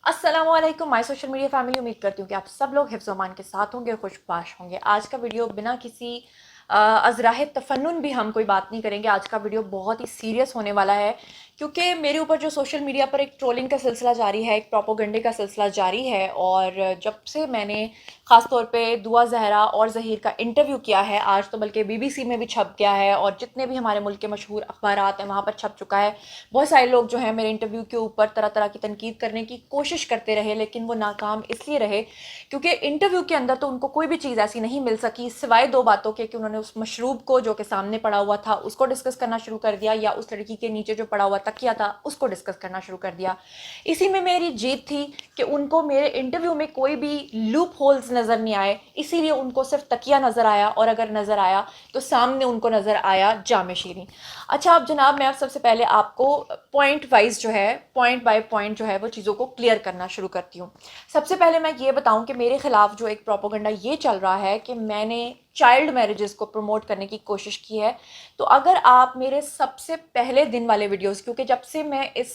अस्सलाम वालेकुम my social media family. उम्मीद करती हूँ कि आप सब लोग हिफ्ज़ अमान के साथ होंगे और खुशबाश होंगे। आज का वीडियो बिना किसी अज़राह तफन्नुन भी हम कोई बात नहीं करेंगे। आज का वीडियो बहुत ही सीरियस होने वाला है क्योंकि मेरे ऊपर जो सोशल मीडिया पर एक ट्रोलिंग का सिलसिला जारी है, एक प्रोपोगंडे का सिलसिला जारी है। और जब से मैंने ख़ास तौर पे दुआ ज़हरा और ज़हीर का इंटरव्यू किया है, आज तो बल्कि BBC में भी छप गया है और जितने भी हमारे मुल्क के मशहूर अखबारात हैं वहाँ पर छप चुका है। बहुत सारे लोग जो हैं मेरे इंटरव्यू के ऊपर तरह तरह की तनकीद करने की कोशिश करते रहे, लेकिन वो नाकाम इसलिए रहे क्योंकि इंटरव्यू के अंदर तो उनको कोई भी चीज़ ऐसी नहीं मिल सकी सिवाय दो बातों के, कि उन्होंने उस मशरूब को जो कि सामने पड़ा हुआ था उसको डिस्कस करना शुरू कर दिया, या उस लड़की के नीचे जो पड़ा हुआ तकिया था उसको डिस्कस करना शुरू कर दिया। इसी में मेरी जीत थी कि उनको मेरे इंटरव्यू में कोई भी लूप होल्स नज़र नहीं आए, इसीलिए उनको सिर्फ तकिया नज़र आया, और अगर नज़र आया तो सामने उनको नज़र आया जामे शीरी। अच्छा, अब जनाब मैं अब सबसे पहले आपको पॉइंट वाइज जो है, पॉइंट बाय पॉइंट जो है वो चीज़ों को क्लियर करना शुरू करती हूँ। सबसे पहले मैं ये बताऊँ कि मेरे खिलाफ जो एक प्रोपोगंडा ये चल रहा है कि मैंने चाइल्ड मैरिजेस को प्रमोट करने की कोशिश की है। तो अगर आप मेरे सबसे पहले दिन वाले वीडियोस, क्योंकि जब से मैं इस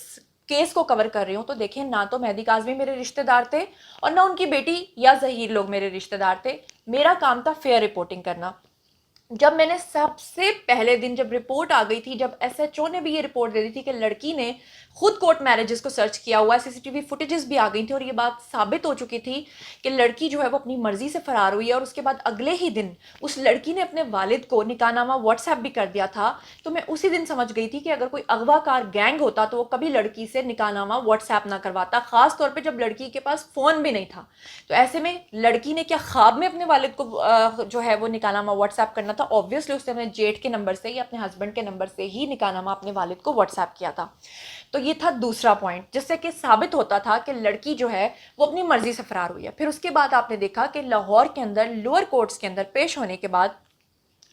केस को कवर कर रही हूँ तो देखें, ना तो मेहदी काज़मी मेरे रिश्तेदार थे और ना उनकी बेटी या ज़हीर लोग मेरे रिश्तेदार थे। मेरा काम था फेयर रिपोर्टिंग करना। जब मैंने सबसे पहले दिन जब रिपोर्ट आ गई थी, जब SHO ने भी ये रिपोर्ट दे दी थी कि लड़की ने खुद कोर्ट मैरिजेस को सर्च किया हुआ, CCTV फुटेजेस भी आ गई थी और ये बात साबित हो चुकी थी कि लड़की जो है वो अपनी मर्जी से फरार हुई है। और उसके बाद अगले ही दिन उस लड़की ने अपने वालिद को निकाहनामा व्हाट्सएप भी कर दिया था। तो मैं उसी दिन समझ गई थी कि अगर कोई अगवाकार गैंग होता तो वो कभी लड़की से निकाहनामा व्हाट्सएप ना करवाता, खास तौर पर जब लड़की के पास फ़ोन भी नहीं था। तो ऐसे में लड़की ने क्या ख्वाब में अपने वालिद को जो है वो निकाहनामा व्हाट्सएप करना था? ऑब्वियसली उसने अपने जेठ के नंबर से या अपने हस्बैंड के नंबर से ही निकाहनामा अपने वालिद को व्हाट्सएप किया था। तो ये था दूसरा पॉइंट, जिससे कि साबित होता था कि लड़की जो है वो अपनी मर्जी से फरार हुई है। फिर उसके बाद आपने देखा कि लाहौर के अंदर लोअर कोर्ट्स के अंदर पेश होने के बाद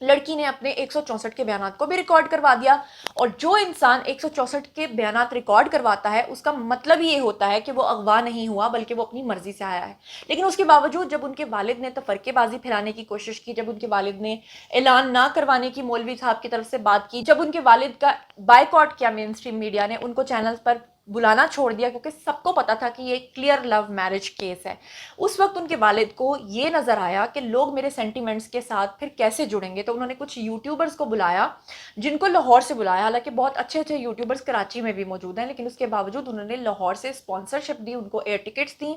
लड़की ने अपने 164 के बयानात को भी रिकॉर्ड करवा दिया। और जो इंसान 164 के बयानात रिकॉर्ड करवाता है उसका मतलब ये होता है कि वो अगवा नहीं हुआ बल्कि वो अपनी मर्जी से आया है। लेकिन उसके बावजूद जब उनके वालिद ने तफरकेबाजी फैलाने की कोशिश की, जब उनके वालिद ने ऐलान ना करवाने की मौलवी साहब की तरफ से बात की, जब उनके वालिद का बायकॉट किया मेन स्ट्रीम मीडिया ने, उनको चैनल्स पर बुलाना छोड़ दिया क्योंकि सबको पता था कि ये क्लियर लव मैरिज केस है, उस वक्त उनके वालिद को ये नज़र आया कि लोग मेरे सेंटिमेंट्स के साथ फिर कैसे जुड़ेंगे। तो उन्होंने कुछ यूट्यूबर्स को बुलाया, जिनको लाहौर से बुलाया। हालांकि बहुत अच्छे अच्छे यूट्यूबर्स कराची में भी मौजूद हैं, लेकिन उसके बावजूद उन्होंने लाहौर से स्पॉन्सरशिप दी, उनको एयर टिकट्स दी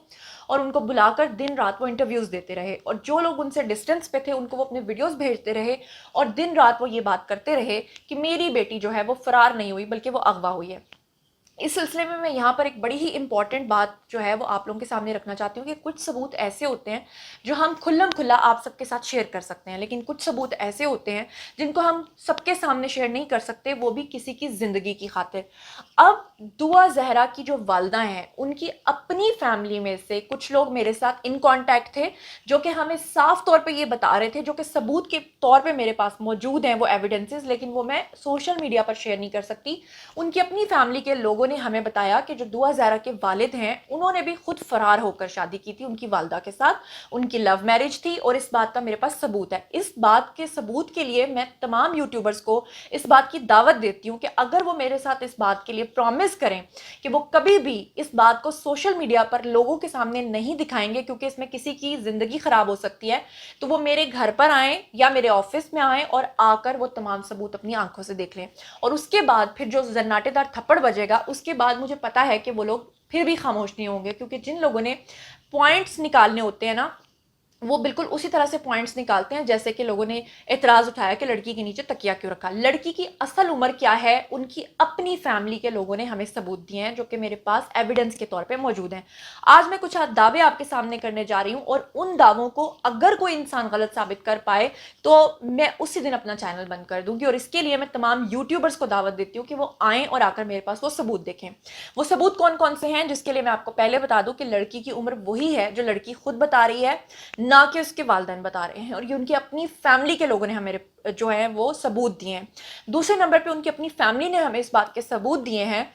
और उनको बुलाकर दिन रात वो इंटरव्यूज़ देते रहे। और जो लोग उनसे डिस्टेंस पे थे उनको वो अपने वीडियोज़ भेजते रहे और दिन रात वो ये बात करते रहे कि मेरी बेटी जो है वो फरार नहीं हुई बल्कि वो अगवा हुई है। इस सिलसिले में मैं यहाँ पर एक बड़ी ही इंपॉर्टेंट बात जो है वो आप लोगों के सामने रखना चाहती हूँ कि कुछ सबूत ऐसे होते हैं जो हम खुल्लम खुल्ला आप सबके साथ शेयर कर सकते हैं, लेकिन कुछ सबूत ऐसे होते हैं जिनको हम सबके सामने शेयर नहीं कर सकते, वो भी किसी की ज़िंदगी की खातिर। अब दुआ जहरा की जो वालदा हैं उनकी अपनी फैमिली में से कुछ लोग मेरे साथ इन कांटेक्ट थे जो कि हमें साफ तौर पे ये बता रहे थे, जो कि सबूत के तौर पे मेरे पास मौजूद हैं वो एविडेंसेस, लेकिन वो मैं सोशल मीडिया पर शेयर नहीं कर सकती। उनकी अपनी फैमिली के लोगों ने हमें बताया कि जो दुआ ज़हरा के वालिद हैं उन्होंने भी खुद फरार होकर शादी की थी उनकी वालदा के साथ, उनकी लव मैरिज थी और इस बात का मेरे पास सबूत है। इस बात के सबूत के लिए मैं तमाम यूट्यूबर्स को इस बात की दावत देती हूँ कि अगर वो मेरे साथ इस बात के लिए प्रॉमिस करें कि वो कभी भी इस बात को सोशल मीडिया पर लोगों के सामने नहीं दिखाएंगे क्योंकि इसमें किसी की ज़िंदगी ख़राब हो सकती है, तो वो मेरे घर पर आएँ या मेरे ऑफिस में आएँ और आकर वो तमाम सबूत अपनी आंखों से देख लें। और उसके बाद फिर जो जन्नाटेदार थप्पड़ बजेगा उसके बाद मुझे पता है कि वो लोग फिर भी खामोश नहीं होंगे, क्योंकि जिन लोगों ने पॉइंट्स निकालने होते हैं ना वो बिल्कुल उसी तरह से पॉइंट्स निकालते हैं जैसे कि लोगों ने एतराज़ उठाया कि लड़की के नीचे तकिया क्यों रखा। लड़की की असल उम्र क्या है उनकी अपनी फैमिली के लोगों ने हमें सबूत दिए हैं जो कि मेरे पास एविडेंस के तौर पे मौजूद हैं। आज मैं कुछ दावे आपके सामने करने जा रही हूँ और उन दावों को अगर कोई इंसान गलत साबित कर पाए तो मैं उसी दिन अपना चैनल बंद कर दूंगी। और इसके लिए मैं तमाम यूट्यूबर्स को दावत देती हूँ कि वो आएँ और आकर मेरे पास वो सबूत देखें। वो सबूत कौन कौन से हैं, जिसके लिए मैं आपको पहले बता दूं कि लड़की की उम्र वही है जो लड़की खुद बता रही है, ना कि उसके वालिदैन बता रहे हैं। और ये उनकी अपनी फैमिली के लोगों ने हमें जो है वो सबूत दिए हैं। दूसरे नंबर पे उनकी अपनी फैमिली ने हमें इस बात के सबूत दिए हैं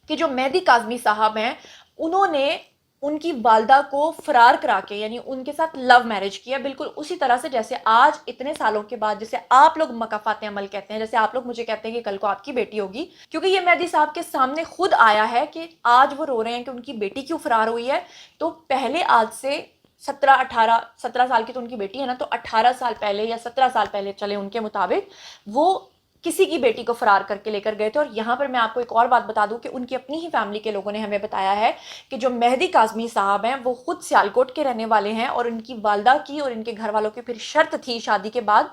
कि जो मेहदी काज़मी साहब हैं उन्होंने ان کی والدہ کو فرار کرا کے یعنی ان کے ساتھ لو میرج کیا، بالکل اسی طرح سے جیسے آج اتنے سالوں کے بعد جیسے آپ لوگ مکافات عمل کہتے ہیں، جیسے آپ لوگ مجھے کہتے ہیں کہ کل کو آپ کی بیٹی ہوگی، کیونکہ یہ مہدی صاحب کے سامنے خود آیا ہے کہ آج وہ رو رہے ہیں کہ ان کی بیٹی کیوں فرار ہوئی ہے. تو پہلے آج سے 17 سال کی تو ان کی بیٹی ہے نا، تو 18 سال پہلے یا 17 سال پہلے چلے ان کے مطابق وہ کسی کی بیٹی کو فرار کر کے لے کر گئے تھے. اور یہاں پر میں آپ کو ایک اور بات بتا دوں کہ ان کی اپنی ہی فیملی کے لوگوں نے ہمیں بتایا ہے کہ جو مہدی کاظمی صاحب ہیں وہ خود سیالکوٹ کے رہنے والے ہیں، اور ان کی والدہ کی اور ان کے گھر والوں کی پھر شرط تھی شادی کے بعد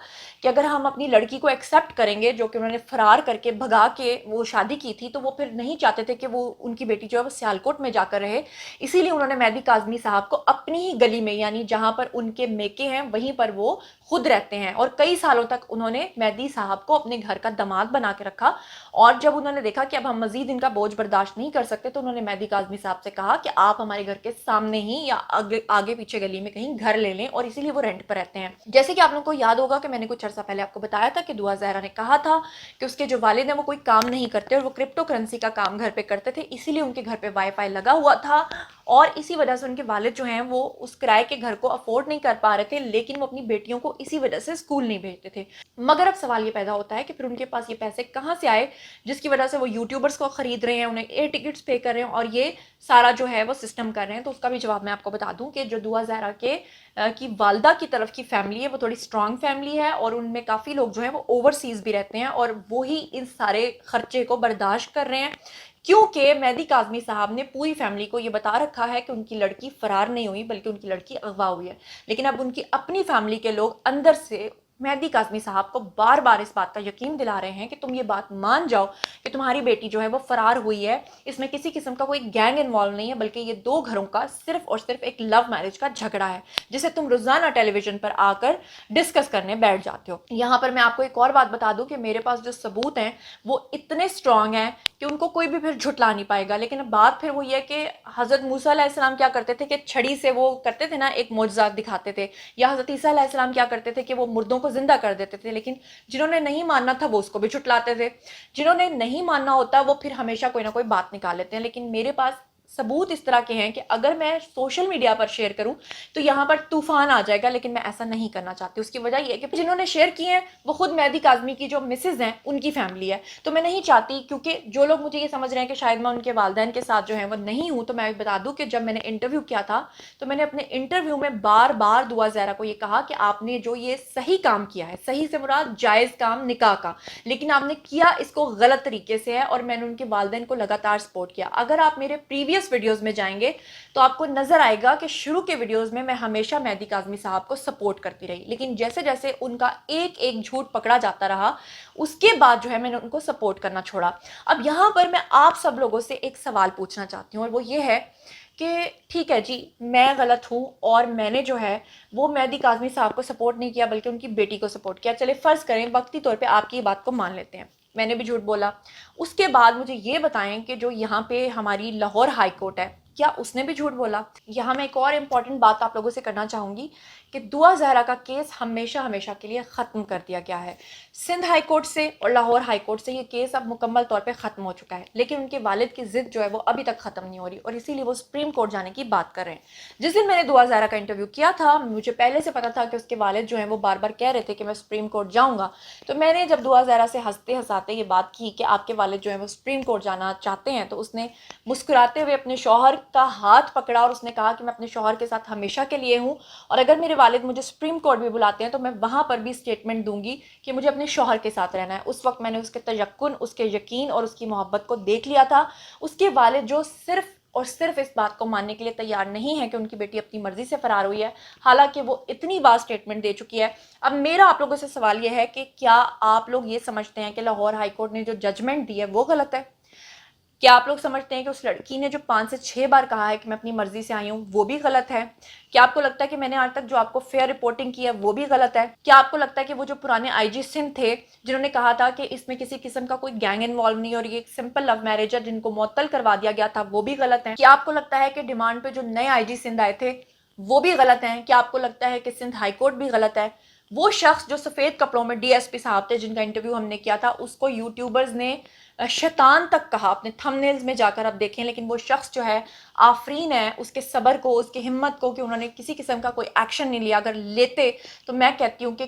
کہ اگر ہم اپنی لڑکی کو ایکسیپٹ کریں گے جو کہ انہوں نے فرار کر کے بھگا کے وہ شادی کی تھی، تو وہ پھر نہیں چاہتے تھے کہ وہ ان کی بیٹی جو ہے وہ سیالکوٹ میں جا کر رہے. اسی لیے انہوں نے مہدی کاظمی صاحب کو اپنی ہی گلی میں یعنی جہاں پر ان کے میکے ہیں وہیں پر وہ خود رہتے ہیں، اور کئی سالوں تک انہوں نے مہدی صاحب کو اپنے گھر کا داماد بنا کے رکھا. اور جب انہوں نے دیکھا کہ اب ہم مزید ان کا بوجھ برداشت نہیں کر سکتے تو انہوں نے مہدی کاظمی صاحب سے کہا کہ آپ ہمارے گھر کے سامنے ہی یا آگے پیچھے گلی میں کہیں گھر لے لیں، اور اسی لیے وہ رینٹ پر رہتے ہیں. جیسے کہ آپ لوگوں کو یاد ہوگا کہ میں نے کچھ عرصہ پہلے آپ کو بتایا تھا کہ دعا زہرا نے کہا تھا کہ اس کے جو والد ہیں وہ کوئی کام نہیں کرتے اور وہ کرپٹو کرنسی کا کام گھر پہ کرتے تھے، اسی لیے ان کے گھر پہ وائی فائی لگا ہوا تھا، اور اسی وجہ سے ان کے والد جو ہیں وہ اس کرائے کے گھر کو افورڈ نہیں کر پا رہے تھے، لیکن وہ اپنی بیٹیوں کو اسی وجہ سے اسکول نہیں بھیجتے تھے. مگر اب سوال یہ پیدا ہوتا ہے کہ پھر ان کے پاس یہ پیسے کہاں سے آئے جس کی وجہ سے وہ یوٹیوبرز کو خرید رہے ہیں، انہیں ایئر ٹکٹس پے کر رہے ہیں اور یہ سارا جو ہے وہ سسٹم کر رہے ہیں. تو اس کا بھی جواب میں آپ کو بتا دوں کہ جو دعا زہرا کے کی والدہ کی طرف کی فیملی ہے وہ تھوڑی اسٹرانگ فیملی ہے، اور ان میں کافی لوگ جو ہیں وہ اوورسیز بھی رہتے ہیں، اور وہی ان سارے خرچے کو برداشت کر رہے ہیں، کیونکہ مہدی کاظمی صاحب نے پوری فیملی کو یہ بتا رکھا ہے کہ ان کی لڑکی فرار نہیں ہوئی بلکہ ان کی لڑکی اغوا ہوئی ہے. لیکن اب ان کی اپنی فیملی کے لوگ اندر سے مہدی کاظمی صاحب کو بار بار اس بات کا یقین دلا رہے ہیں کہ تم یہ بات مان جاؤ کہ تمہاری بیٹی جو ہے وہ فرار ہوئی ہے، اس میں کسی قسم کا کوئی گینگ انوالو نہیں ہے، بلکہ یہ دو گھروں کا صرف اور صرف ایک لو میرج کا جھگڑا ہے جسے تم روزانہ ٹیلی ویژن پر آ کر ڈسکس کرنے بیٹھ جاتے ہو. یہاں پر میں آپ کو ایک اور بات بتا دوں کہ میرے پاس جو ثبوت ہیں وہ اتنے اسٹرانگ ہیں کہ ان کو کوئی بھی پھر جھٹلا نہیں پائے گا. لیکن اب بات پھر وہ یہ کہ حضرت موسیٰ علیہ السلام کیا کرتے تھے کہ چھڑی سے وہ کرتے تھے نا ایک معجزات دکھاتے تھے، یا حضرت عیسیٰ علیہ السلام کیا کرتے تھے کہ وہ مردوں کو زندہ کر دیتے تھے. لیکن جنہوں نے نہیں ماننا تھا وہ اس کو بھی جھٹلاتے تھے، جنہوں نے نہیں ماننا ہوتا وہ پھر ہمیشہ کوئی نہ کوئی بات نکال لیتے ہیں. لیکن میرے پاس ثبوت اس طرح کے ہیں کہ اگر میں سوشل میڈیا پر شیئر کروں تو یہاں پر طوفان آ جائے گا، لیکن میں ایسا نہیں کرنا چاہتی. اس کی وجہ یہ ہے کہ جنہوں نے شیئر کی ہیں وہ خود مہدی کاظمی کی جو مسز ہیں ان کی فیملی ہے، تو میں نہیں چاہتی، کیونکہ جو لوگ مجھے یہ سمجھ رہے ہیں کہ شاید میں ان کے والدین کے ساتھ جو ہے وہ نہیں ہوں، تو میں بتا دوں کہ جب میں نے انٹرویو کیا تھا تو میں نے اپنے انٹرویو میں بار بار دعا زہرا کو یہ کہا کہ آپ نے جو یہ صحیح کام کیا ہے، صحیح سے مراد جائز کام نکاح کا، لیکن آپ نے کیا اس کو غلط طریقے سے ہے، اور میں نے ان کے والدین کو لگاتار سپورٹ کیا. اگر آپ میرے پریویس ویڈیوز میں جائیں گے تو آپ کو نظر آئے گا کہ شروع کے ویڈیوز میں ہمیشہ مہدی کاظمی صاحب کو سپورٹ کرتی رہی، لیکن جیسے جیسے ان کا ایک ایک جھوٹ پکڑا جاتا رہا اس کے بعد جو ہے میں نے ان کو سپورٹ کرنا چھوڑا. اب یہاں پر میں آپ سب لوگوں سے ایک سوال پوچھنا چاہتی ہوں، اور وہ یہ ہے کہ ٹھیک ہے جی میں غلط ہوں اور میں نے جو ہے وہ مہدی کاظمی صاحب کو سپورٹ نہیں کیا بلکہ ان کی بیٹی کو سپورٹ کیا. چلے فرض کریں وقتی طور پہ آپ کی بات کو مان لیتے ہیں، میں نے بھی جھوٹ بولا. اس کے بعد مجھے یہ بتائیں کہ جو یہاں پہ ہماری لاہور ہائی کورٹ ہے کیا اس نے بھی جھوٹ بولا؟ یہاں میں ایک اور امپورٹنٹ بات آپ لوگوں سے کرنا چاہوں گی کہ دعا زہرا کا کیس ہمیشہ کے لیے ختم کر دیا گیا ہے. سندھ ہائی کورٹ سے اور لاہور ہائی کورٹ سے یہ کیس اب مکمل طور پہ ختم ہو چکا ہے، لیکن ان کے والد کی ضد جو ہے وہ ابھی تک ختم نہیں ہو رہی، اور اسی لیے وہ سپریم کورٹ جانے کی بات کر رہے ہیں. جس دن میں نے دعا زہرا کا انٹرویو کیا تھا مجھے پہلے سے پتا تھا کہ اس کے والد جو ہیں وہ بار بار کہہ رہے تھے کہ میں سپریم کورٹ جاؤں گا. تو میں نے جب دعا زہرا سے ہنستے ہنساتے یہ بات کی کہ آپ کے والد جو ہیں وہ سپریم کورٹ جانا چاہتے ہیں، تو اس نے مسکراتے ہوئے اپنے شوہر کا ہاتھ پکڑا اور اس نے کہا کہ میں اپنے شوہر کے ساتھ ہمیشہ کے لیے ہوں، اور اگر میرے والد مجھے سپریم کورٹ بھی بلاتے ہیں تو میں وہاں پر بھی اسٹیٹمنٹ دوں گی کہ مجھے اپنے شوہر کے ساتھ رہنا ہے. اس وقت میں نے اس کے تیقن، اس کے یقین اور اس کی محبت کو دیکھ لیا تھا. اس کے والد جو صرف اور صرف اس بات کو ماننے کے لیے تیار نہیں ہے کہ ان کی بیٹی اپنی مرضی سے فرار ہوئی ہے، حالانکہ وہ اتنی بار اسٹیٹمنٹ دے چکی ہے. اب میرا آپ لوگوں سے سوال یہ ہے کہ کیا آپ لوگ یہ سمجھتے ہیں کہ لاہور ہائی کورٹ نے جو ججمنٹ دی ہے وہ غلط ہے؟ کیا آپ لوگ سمجھتے ہیں کہ اس لڑکی نے جو 5 سے 6 بار کہا ہے کہ میں اپنی مرضی سے آئی ہوں وہ بھی غلط ہے؟ کیا آپ کو لگتا ہے کہ میں نے آج تک جو آپ کو فیئر رپورٹنگ کی ہے وہ بھی غلط ہے؟ کیا آپ کو لگتا ہے کہ وہ جو پرانے آئی جی سندھ تھے جنہوں نے کہا تھا کہ اس میں کسی قسم کا کوئی گینگ انوالو نہیں اور یہ ایک سمپل لو میرج ہے جن کو معطل کروا دیا گیا تھا وہ بھی غلط ہیں؟ کیا آپ کو لگتا ہے کہ ڈیمانڈ پہ جو نئے آئی جی سندھ آئے تھے وہ بھی غلط ہیں؟ کیا آپ کو لگتا ہے کہ سندھ ہائی کورٹ بھی غلط ہے؟ وہ شخص جو سفید کپڑوں میں ڈی ایس پی صاحب تھے جن کا انٹرویو ہم نے کیا تھا اس کو یوٹیوبرز نے शैतान तक कहा अपने थंबनेल्स में जाकर आप देखें, लेकिन वो शख्स जो है आफरीन है उसके सब्र को, उसकी हिम्मत को कि उन्होंने किसी किस्म का कोई एक्शन नहीं लिया। अगर लेते तो मैं कहती हूँ कि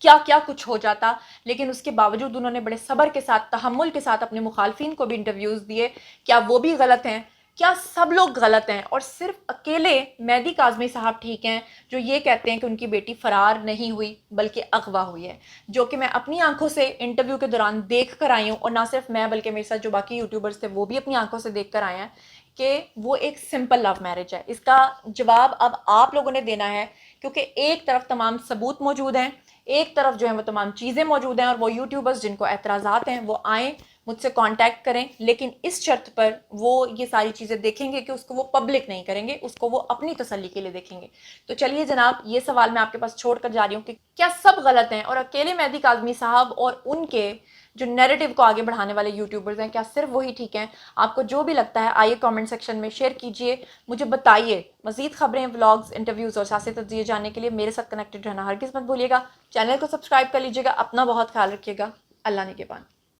क्या क्या कुछ हो जाता, लेकिन उसके बावजूद उन्होंने बड़े सब्र के साथ, तहम्मुल के साथ अपने मुखालफिन को भी इंटरव्यूज़ दिए। क्या वो भी गलत हैं? क्या सब लोग गलत हैं और सिर्फ अकेले मेहदी काज़मी साहब ठीक हैं जो ये कहते हैं कि उनकी बेटी फरार नहीं हुई बल्कि अगवा हुई है, जो कि मैं अपनी आंखों से इंटरव्यू के दौरान देख कर आई हूँ, और ना सिर्फ मैं बल्कि मेरे साथ जो बाकी यूट्यूबर्स थे वो भी अपनी आंखों से देख कर आए हैं कि वो एक सिंपल लव मैरिज है। इसका जवाब अब आप लोगों ने देना है, क्योंकि एक तरफ तमाम सबूत मौजूद हैं, एक तरफ जो है वो तमाम चीज़ें मौजूद हैं, और वो यूट्यूबर्स जिनको एतराज़ात हैं वो आएँ मुझसे कांटेक्ट करें, लेकिन इस शर्त पर वो ये सारी चीज़ें देखेंगे कि उसको वो पब्लिक नहीं करेंगे, उसको वो अपनी तसल्ली के लिए देखेंगे। तो चलिए जनाब, ये सवाल मैं आपके पास छोड़ कर जा रही हूँ कि क्या सब गलत हैं और अकेले मेहदी काज़मी साहब और उनके जो नैरेटिव को आगे बढ़ाने वाले यूट्यूबर्स हैं क्या सिर्फ वही ठीक हैं? आपको जो भी लगता है आइए कमेंट सेक्शन में शेयर कीजिए, मुझे बताइए। मज़ीद खबरें, व्लॉग्स, इंटरव्यूज़ और सियासी तज्ज़िये जानने के लिए मेरे साथ कनेक्टेड रहना हरगिज़ मत भूलिएगा। चैनल को सब्सक्राइब कर लीजिएगा। अपना बहुत ख्याल रखिएगा। अल्लाह निगहबान।